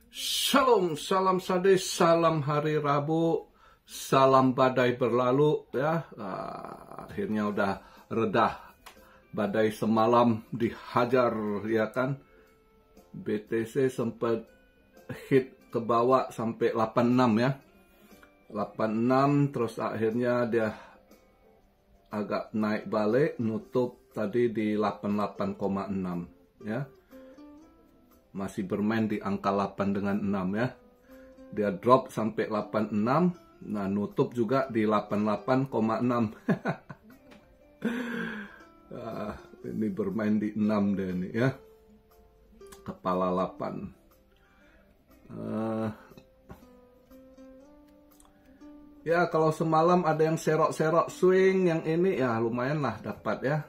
Shalom, salam sade, salam hari Rabu, salam badai berlalu ya. Akhirnya udah reda badai semalam dihajar ya kan. BTC sempat hit ke bawah sampai 86 ya. 86 terus akhirnya dia agak naik balik, nutup tadi di 88,6 ya. Masih bermain di angka 8 dengan 6 ya. Dia drop sampai 86. Nah, nutup juga di 88,6. Ini bermain di 6 deh nih ya. Kepala 8. Ya, kalau semalam ada yang serok-serok swing, yang ini ya lumayan lah dapat ya.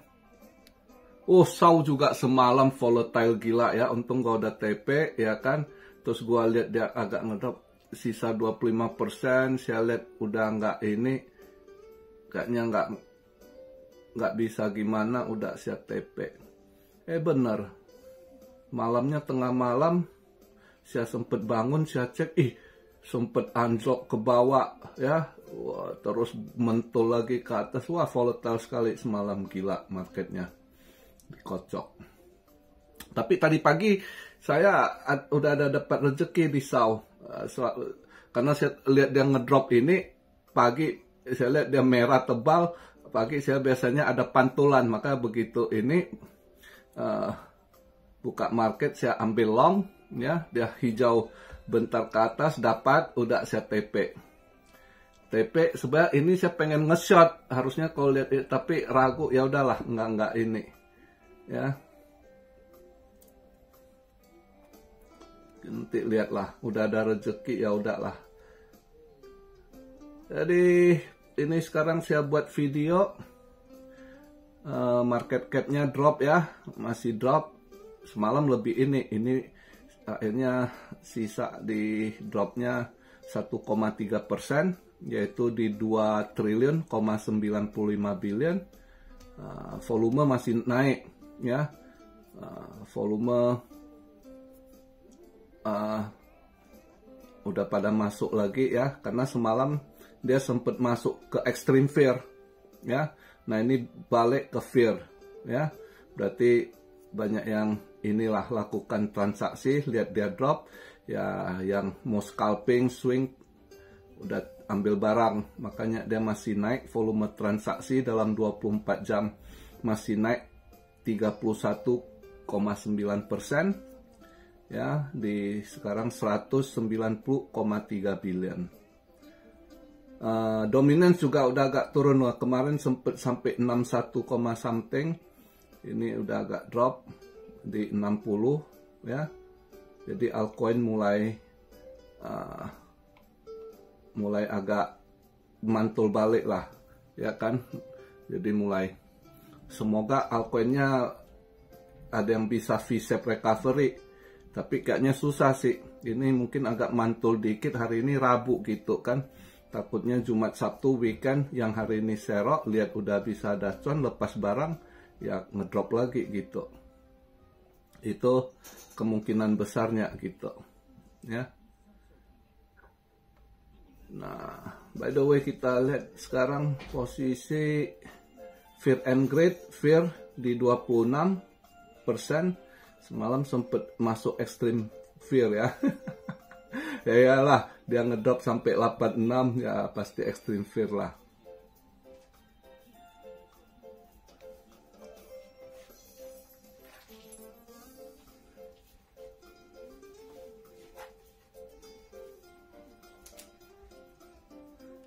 Sau juga semalam volatile gila ya. Untung gua udah TP ya kan. Terus gua lihat dia agak ngedrop sisa 25%. Saya lihat udah nggak ini. Kayaknya nggak bisa gimana, udah saya TP. Bener. Malamnya tengah malam saya sempet bangun, saya cek, sempet anjlok ke bawah ya. Wah, terus mentul lagi ke atas. Wah, volatile sekali semalam, gila marketnya. Dikocok. Tapi tadi pagi saya udah ada dapat rezeki di SAW. Karena saya lihat dia ngedrop ini pagi, saya lihat dia merah tebal. Pagi saya biasanya ada pantulan, maka begitu ini buka market saya ambil long ya. Dia hijau bentar ke atas dapat, udah saya TP. Sebenarnya ini saya pengen nge-shot harusnya kalau lihat, tapi ragu, ya udahlah, enggak ini. Ya, nanti lihatlah, udah ada rezeki ya udahlah. Jadi ini sekarang saya buat video, market capnya drop ya, masih drop. Semalam lebih ini akhirnya sisa di dropnya 1,3%, yaitu di 2 triliun, 95 billion. Volume masih naik ya, volume udah pada masuk lagi ya, karena semalam dia sempat masuk ke extreme fear ya. Nah, ini balik ke fear ya, berarti banyak yang inilah lakukan transaksi, lihat dia drop ya, yang mau scalping swing udah ambil barang, makanya dia masih naik. Volume transaksi dalam 24 jam masih naik 31,9% ya, di sekarang 190,3 billion. Dominance juga udah agak turun, kemarin sempet sampai 61, something, ini udah agak drop di 60 ya. Jadi altcoin mulai agak mantul balik lah ya kan. Jadi mulai, semoga altcoinnya ada yang bisa V-shape recovery, tapi kayaknya susah sih. Ini mungkin agak mantul dikit hari ini Rabu gitu kan. Takutnya Jumat Sabtu weekend yang hari ini serok, lihat udah bisa ada cuan, lepas barang ya ngedrop lagi gitu. Itu kemungkinan besarnya gitu ya. Nah, by the way, kita lihat sekarang posisi fear and greed, fear di 26%. Semalam sempat masuk extreme fear ya. Ya iyalah, dia ngedrop sampai 86 ya, pasti extreme fear lah.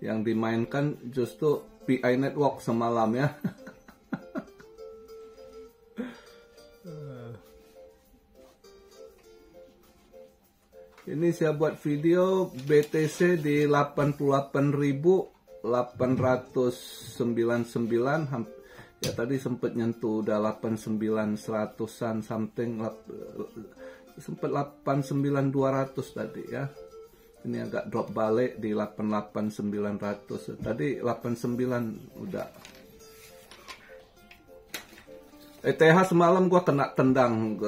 Yang dimainkan justru PI Network semalam ya. Ini saya buat video BTC di 88.899 ya, tadi sempat nyentuh udah 89.100-an something, sempat 89.200 tadi ya. Ini agak drop balik di 88.900. Tadi 89 udah. ETH semalam gua kena tendang.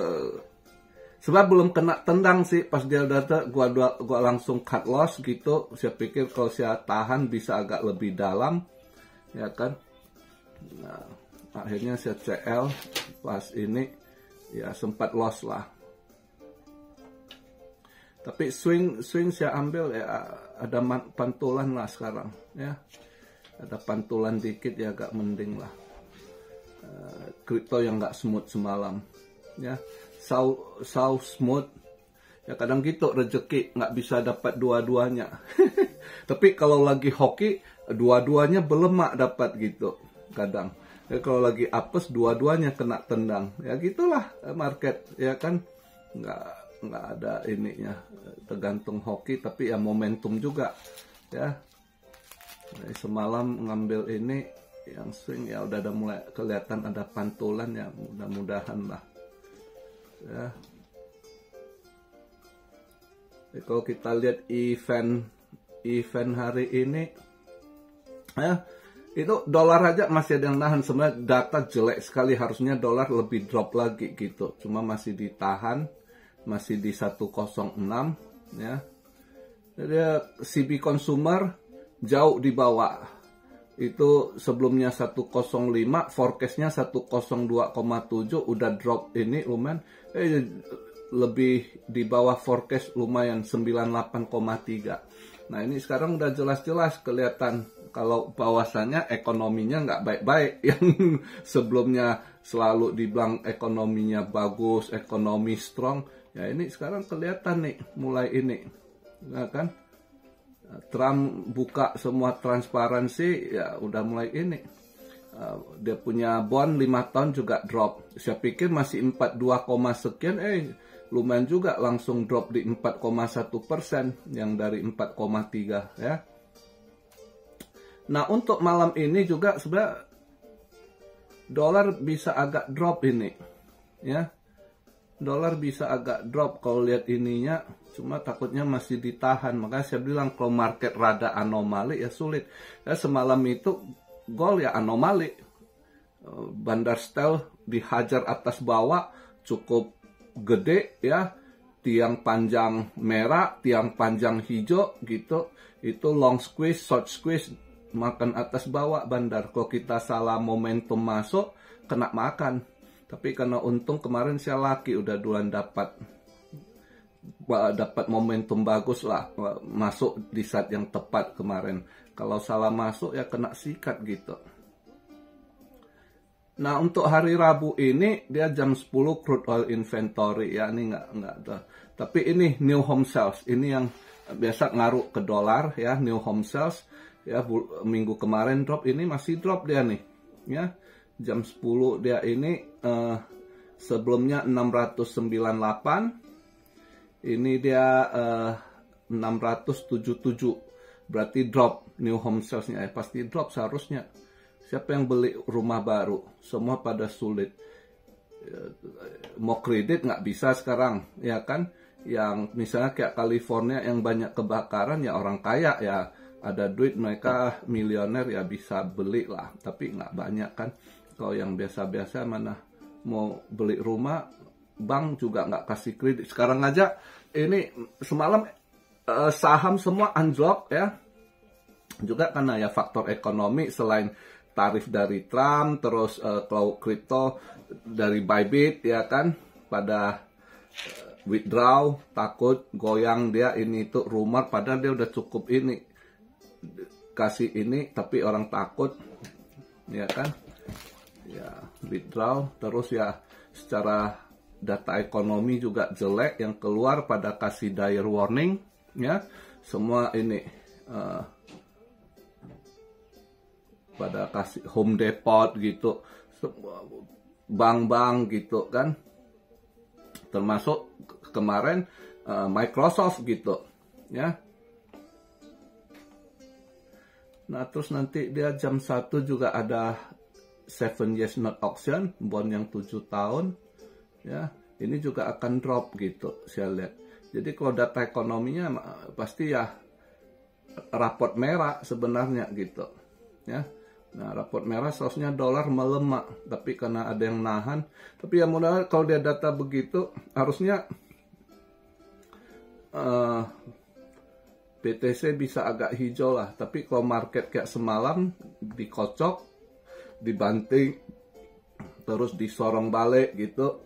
Sebab belum kena tendang sih, pas dia data gua langsung cut loss gitu. Saya pikir kalau saya tahan bisa agak lebih dalam, ya kan. Nah, akhirnya saya CL pas ini ya sempat loss lah. Tapi swing saya ambil ya ada pantulan lah sekarang ya. Ada pantulan dikit ya agak mending lah. Kripto yang nggak smooth semalam ya. So smooth ya, kadang gitu rezeki nggak bisa dapat dua-duanya. Tapi kalau lagi hoki dua-duanya belemak dapat gitu kadang ya, kalau lagi apes dua-duanya kena tendang ya, gitulah market ya kan. Nggak ada ininya, tergantung hoki tapi ya momentum juga ya. Nah, semalam ngambil ini yang swing ya udah ada mulai kelihatan ada pantulan ya, mudah-mudahan lah ya. Jadi kalau kita lihat event hari ini ya, itu dolar aja masih ada yang nahan. Sebenarnya data jelek sekali, harusnya dolar lebih drop lagi gitu, cuma masih ditahan, masih di 106 ya. Jadi CB consumer jauh di bawah. Itu sebelumnya 105, forecastnya 102,7, udah drop ini lumayan. Lebih di bawah forecast lumayan 98,3. Nah ini sekarang udah jelas-jelas kelihatan kalau bahwasannya ekonominya nggak baik-baik. Yang sebelumnya selalu dibilang ekonominya bagus, ekonomi strong. Ya ini sekarang kelihatan nih mulai ini, ya kan? Trump buka semua transparansi, ya udah mulai ini. Dia punya bond 5 tahun juga drop. Saya pikir masih 42, sekian, lumayan juga langsung drop di 4,1% yang dari 4,3 ya. Nah untuk malam ini juga sebenarnya dolar bisa agak drop ini ya. Dolar bisa agak drop kalau lihat ininya, cuma takutnya masih ditahan. Makanya saya bilang kalau market rada anomali ya sulit. Ya semalam itu gold ya anomali. Bandar Stel dihajar atas bawah cukup gede ya. Tiang panjang merah, tiang panjang hijau gitu. Itu long squeeze, short squeeze, makan atas bawah bandar. Kalau kita salah momentum masuk, kena makan. Tapi karena untung kemarin saya laki udah duluan dapat momentum bagus lah, masuk di saat yang tepat kemarin. Kalau salah masuk ya kena sikat gitu. Nah untuk hari Rabu ini dia jam 10 crude oil inventory ya, ini nggak ada. Tapi ini new home sales, ini yang biasa ngaruh ke dolar ya, new home sales ya. Minggu kemarin drop, ini masih drop dia nih ya. Jam 10 dia ini sebelumnya 698, ini dia 677, berarti drop new home salesnya ya, pasti drop seharusnya. Siapa yang beli rumah baru? Semua pada sulit. Mau kredit nggak bisa sekarang ya kan. Yang misalnya kayak California yang banyak kebakaran ya, orang kaya ya ada duit, mereka milioner ya bisa beli lah, tapi nggak banyak kan. Kalau yang biasa-biasa mana mau beli rumah, bank juga nggak kasih kredit. Sekarang aja ini semalam saham semua anjlok ya. Juga karena ya faktor ekonomi, selain tarif dari Trump, terus kalau kripto dari Bybit ya kan, pada withdraw, takut goyang dia ini itu rumor, padahal dia udah cukup ini kasih ini, tapi orang takut ya kan. Ya withdraw, terus ya secara data ekonomi juga jelek yang keluar, pada kasih dire warning ya, semua ini pada kasih Home Depot gitu, bank-bank gitu kan, termasuk kemarin Microsoft gitu ya. Nah terus nanti dia jam 1 juga ada 7 years note auction, bond yang 7 tahun ya, ini juga akan drop gitu saya lihat. Jadi kalau data ekonominya pasti ya raport merah sebenarnya gitu ya. Nah raport merah seharusnya dolar melemah, tapi karena ada yang nahan. Tapi ya mudah kalau dia data begitu harusnya BTC bisa agak hijau lah, tapi kalau market kayak semalam dikocok, dibanting, terus disorong balik gitu,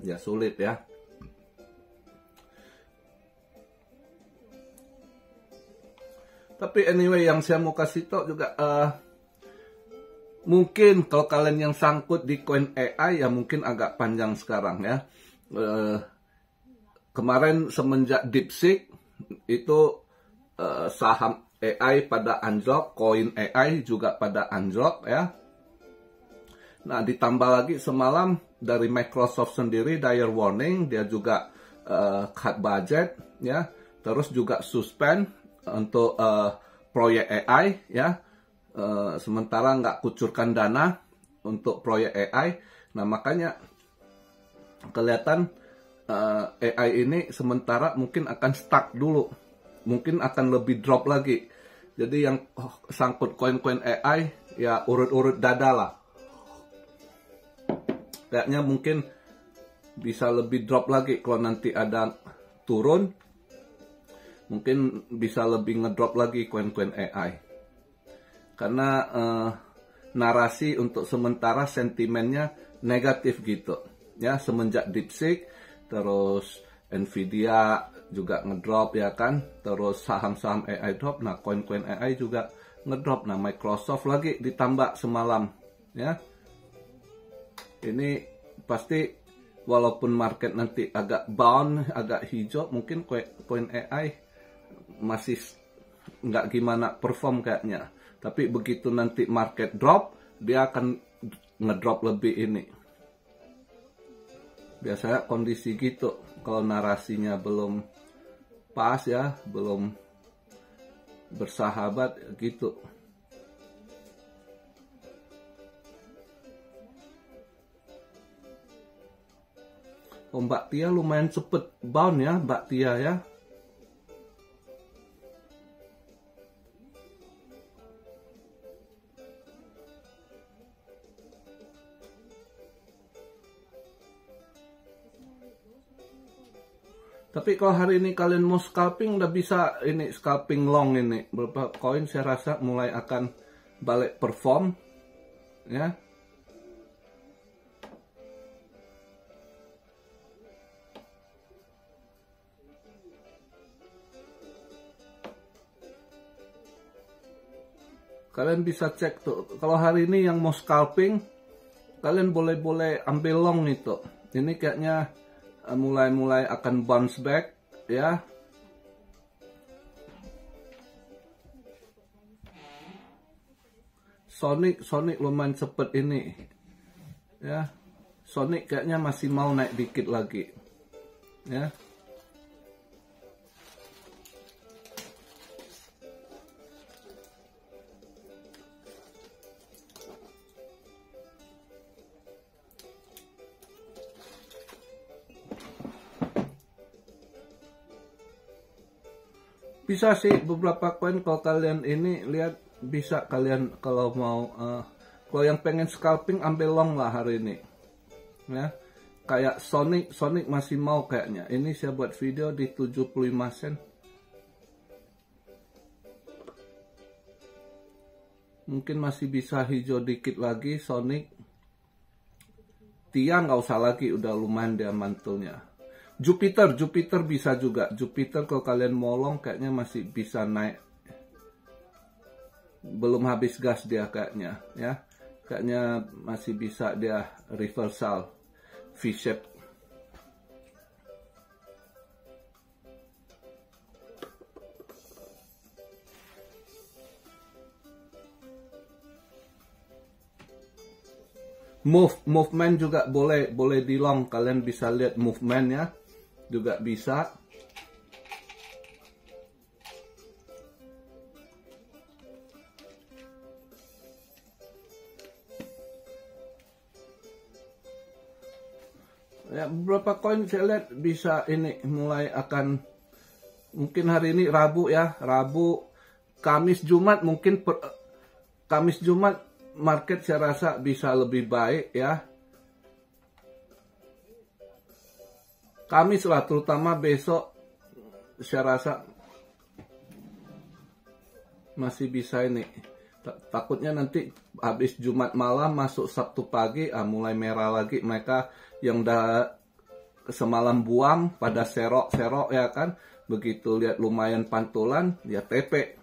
ya sulit ya. Tapi anyway, yang saya mau kasih tau juga, mungkin kalau kalian yang sangkut di koin AI ya mungkin agak panjang sekarang ya. Kemarin semenjak DeepSeek itu saham AI pada anjlok, koin AI juga pada anjlok ya. Nah, ditambah lagi semalam dari Microsoft sendiri dire warning, dia juga cut budget ya, terus juga suspend untuk proyek AI ya. Sementara nggak kucurkan dana untuk proyek AI. Nah, makanya kelihatan AI ini sementara mungkin akan stuck dulu, mungkin akan lebih drop lagi. Jadi yang sangkut koin-koin AI ya urut-urut dada lah. Kayaknya mungkin bisa lebih drop lagi kalau nanti ada turun, mungkin bisa lebih ngedrop lagi koin-koin AI. Karena narasi untuk sementara sentimennya negatif gitu ya, semenjak DeepSeek, terus Nvidia juga ngedrop ya kan, terus saham-saham AI drop, nah koin-koin AI juga ngedrop, nah Microsoft lagi ditambah semalam ya. Ini pasti walaupun market nanti agak bounce, agak hijau, mungkin koin AI masih nggak gimana perform kayaknya. Tapi begitu nanti market drop, dia akan ngedrop lebih ini. Biasanya kondisi gitu, kalau narasinya belum pas ya, belum bersahabat gitu. Oh, Mbak Tia lumayan cepet bounce ya, Mbak Tia ya. Tapi kalau hari ini kalian mau scalping, udah bisa ini scalping long ini. Beberapa koin saya rasa mulai akan balik perform ya. Kalian bisa cek tuh, kalau hari ini yang mau scalping, kalian boleh ambil long itu. Ini kayaknya mulai akan bounce back ya. Sonic lumayan cepet ini ya. Sonic kayaknya masih mau naik dikit lagi ya. Bisa sih beberapa koin kalau kalian ini lihat, bisa kalian kalau mau kalau yang pengen scalping ambil long lah hari ini ya. Kayak Sonic masih mau kayaknya. Ini saya buat video di 75 sen. Mungkin masih bisa hijau dikit lagi Sonic. Tia nggak usah lagi, udah lumayan dia mantelnya. Jupiter bisa juga. Jupiter kalau kalian molong kayaknya masih bisa naik. Belum habis gas dia kayaknya ya. Kayaknya masih bisa dia reversal V-shape. Movement juga boleh di long. Kalian bisa lihat movement ya. Juga bisa. Ya, beberapa koin saya lihat bisa ini mulai akan, mungkin hari ini Rabu ya, Rabu, Kamis, Jumat mungkin Kamis, Jumat market saya rasa bisa lebih baik ya. Kamis lah, terutama besok saya rasa masih bisa ini. Takutnya nanti habis Jumat malam masuk Sabtu pagi mulai merah lagi. Mereka yang udah semalam buang pada serok-serok ya kan, begitu lihat lumayan pantulan dia TP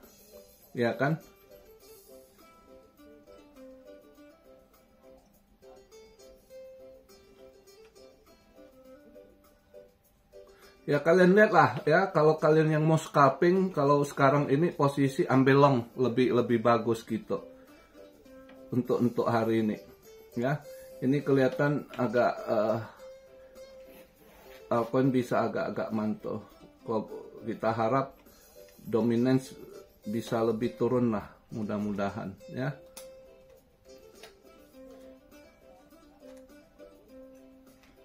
ya kan. Ya kalian lihat lah ya, kalau kalian yang mau scalping, kalau sekarang ini posisi ambil long lebih bagus gitu untuk hari ini ya. Ini kelihatan agak altcoin bisa agak mantul. Kalau kita harap dominance bisa lebih turun lah, mudah-mudahan ya.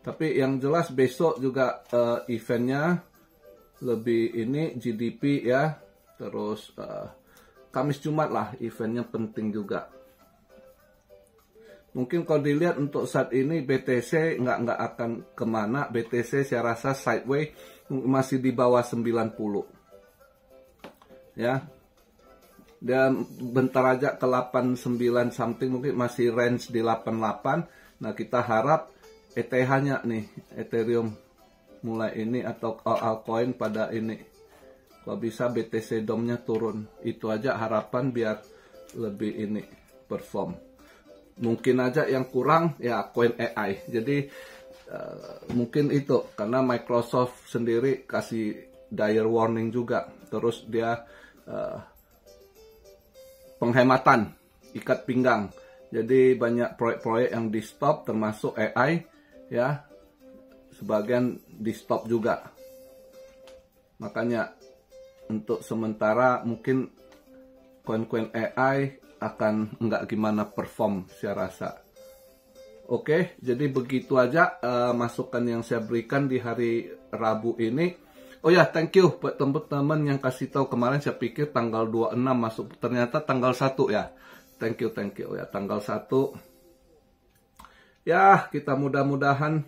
Tapi yang jelas besok juga eventnya lebih ini GDP ya. Terus Kamis Jumat lah eventnya penting juga. Mungkin kalau dilihat untuk saat ini BTC nggak akan kemana. BTC saya rasa sideways masih di bawah 90. Ya. Dan bentar aja ke 89 something, mungkin masih range di 88. Nah kita harap ETH-nya nih, Ethereum mulai ini atau altcoin pada ini. Kalau bisa BTC DOM-nya turun. Itu aja harapan biar lebih ini perform. Mungkin aja yang kurang ya coin AI. Jadi mungkin itu karena Microsoft sendiri kasih dire warning juga. Terus dia penghematan ikat pinggang. Jadi banyak proyek-proyek yang di stop termasuk AI. Ya, sebagian di stop juga. Makanya untuk sementara mungkin koin-koin AI akan nggak gimana perform saya rasa. Oke, jadi begitu aja masukan yang saya berikan di hari Rabu ini. Oh ya, thank you buat teman-teman yang kasih tahu kemarin. Saya pikir tanggal 26 masuk, ternyata tanggal 1 ya. Thank you ya, tanggal 1. Ya, kita mudah-mudahan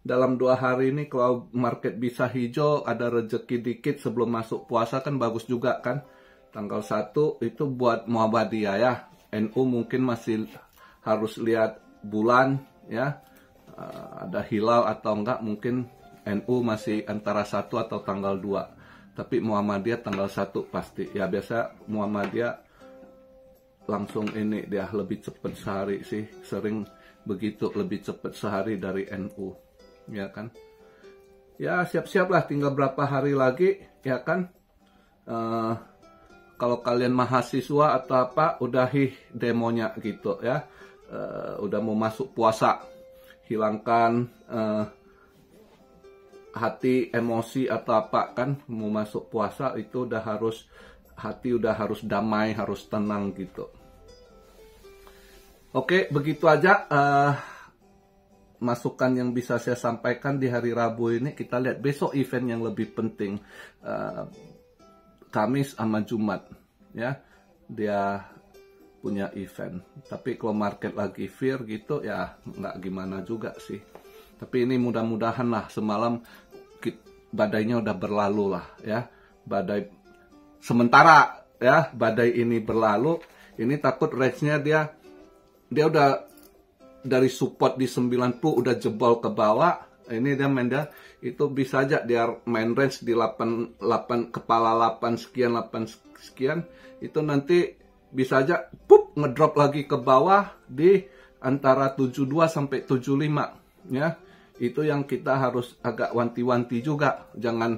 dalam 2 hari ini kalau market bisa hijau, ada rezeki dikit sebelum masuk puasa kan bagus juga kan. Tanggal 1 itu buat Muhammadiyah ya. NU mungkin masih harus lihat bulan ya. Ada hilal atau enggak, mungkin NU masih antara 1 atau tanggal 2. Tapi Muhammadiyah tanggal 1 pasti. Ya biasa Muhammadiyah langsung ini dia lebih cepat sehari sih, sering begitu lebih cepat sehari dari NU ya kan. Ya siap-siap lah, tinggal berapa hari lagi ya kan. Kalau kalian mahasiswa atau apa udahi demonya gitu ya. Udah mau masuk puasa, hilangkan hati emosi atau apa kan. Mau masuk puasa itu udah harus, hati udah harus damai, harus tenang gitu. Oke, begitu aja masukan yang bisa saya sampaikan di hari Rabu ini. Kita lihat besok event yang lebih penting, Kamis sama Jumat ya, dia punya event. Tapi kalau market lagi fear gitu ya nggak gimana juga sih. Tapi ini mudah-mudahan lah semalam badainya udah berlalu lah ya. Badai sementara ya, badai ini berlalu. Ini takut range-nya dia udah dari support di 90 udah jebol ke bawah. Ini dia main dia itu bisa aja dia main range di 88 kepala 8 sekian 8 sekian, itu nanti bisa aja pup ngedrop lagi ke bawah di antara 72 sampai 75 ya. Itu yang kita harus agak wanti-wanti juga, jangan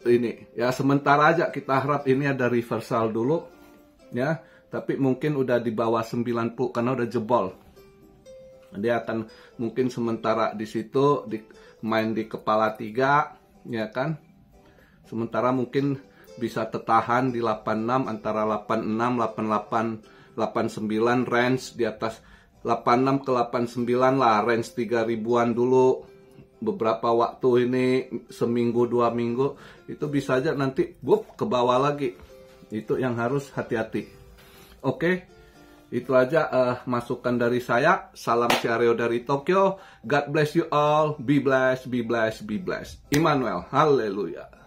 ini ya. Sementara aja kita harap ini ada reversal dulu ya. Tapi mungkin udah di bawah 90 karena udah jebol. Dia akan mungkin sementara di situ main di kepala 3 ya kan. Sementara mungkin bisa tertahan di 86, antara 86, 88, 89 range di atas 86 ke 89 lah, range 3000-an dulu. Beberapa waktu ini seminggu 2 minggu itu bisa aja nanti ke bawah lagi. Itu yang harus hati-hati. Oke, Itu aja masukan dari saya. Salam Siareo dari Tokyo. God bless you all. Be blessed, be blessed, be blessed. Immanuel. Haleluya.